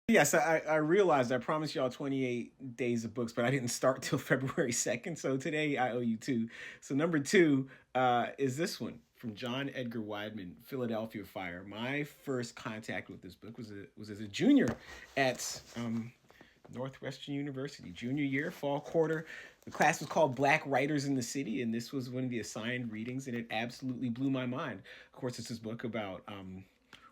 Yes, I realized I promised y'all 28 days of books, but I didn't start till February 2nd. So today I owe you two. So number two is this one from John Edgar Wideman, Philadelphia Fire. My first contact with this book was as a junior at Northwestern University, junior year, fall quarter. The class was called Black Writers in the City, and this was one of the assigned readings, and it absolutely blew my mind. Of course, it's this book about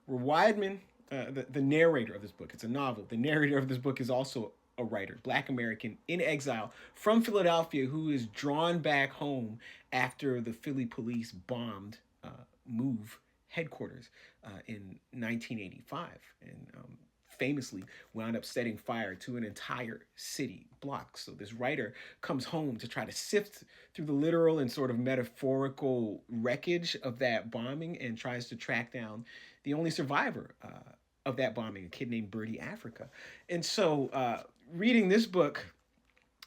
where Wideman, the narrator of this book, it's a novel. The narrator of this book is also a writer, Black American in exile from Philadelphia, who is drawn back home after the Philly police bombed Move headquarters in 1985, and famously wound up setting fire to an entire city block. So this writer comes home to try to sift through the literal and sort of metaphorical wreckage of that bombing and tries to track down the only survivor of that bombing, a kid named Birdie Africa. And so, reading this book,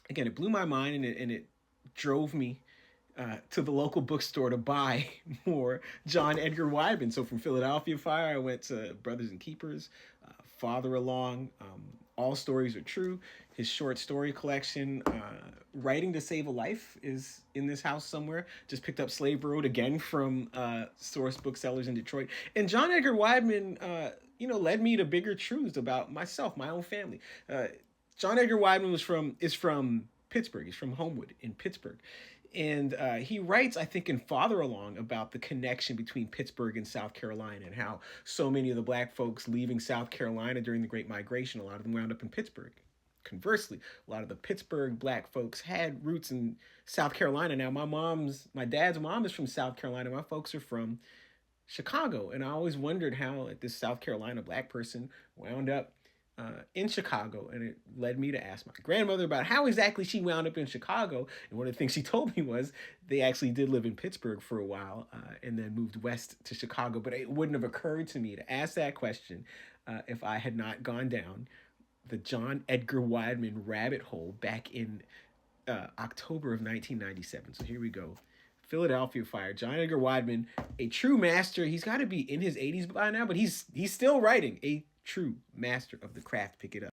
again, it blew my mind, and it drove me to the local bookstore to buy more John Edgar Wideman. So from Philadelphia Fire, I went to Brothers and Keepers, Father Along, All Stories Are True, his short story collection. Writing to Save a Life is in this house somewhere. Just picked up Slave Road again from Source Booksellers in Detroit. And John Edgar Wideman, led me to bigger truths about myself, my own family. John Edgar Wideman is from Pittsburgh. He's from Homewood in Pittsburgh. And he writes, I think, in Father Along about the connection between Pittsburgh and South Carolina, and how so many of the black folks leaving South Carolina during the Great Migration, a lot of them wound up in Pittsburgh. Conversely, a lot of the Pittsburgh black folks had roots in South Carolina. Now, my dad's mom is from South Carolina. My folks are from Chicago. And I always wondered how this South Carolina black person wound up in Chicago, and it led me to ask my grandmother about how exactly she wound up in Chicago. And one of the things she told me was they actually did live in Pittsburgh for a while and then moved west to Chicago. But it wouldn't have occurred to me to ask that question if I had not gone down the John Edgar Wideman rabbit hole back in October of 1997. So here we go. Philadelphia Fire. John Edgar Wideman, a true master. He's got to be in his 80s by now, but he's still writing. A true master of the craft. Pick it up.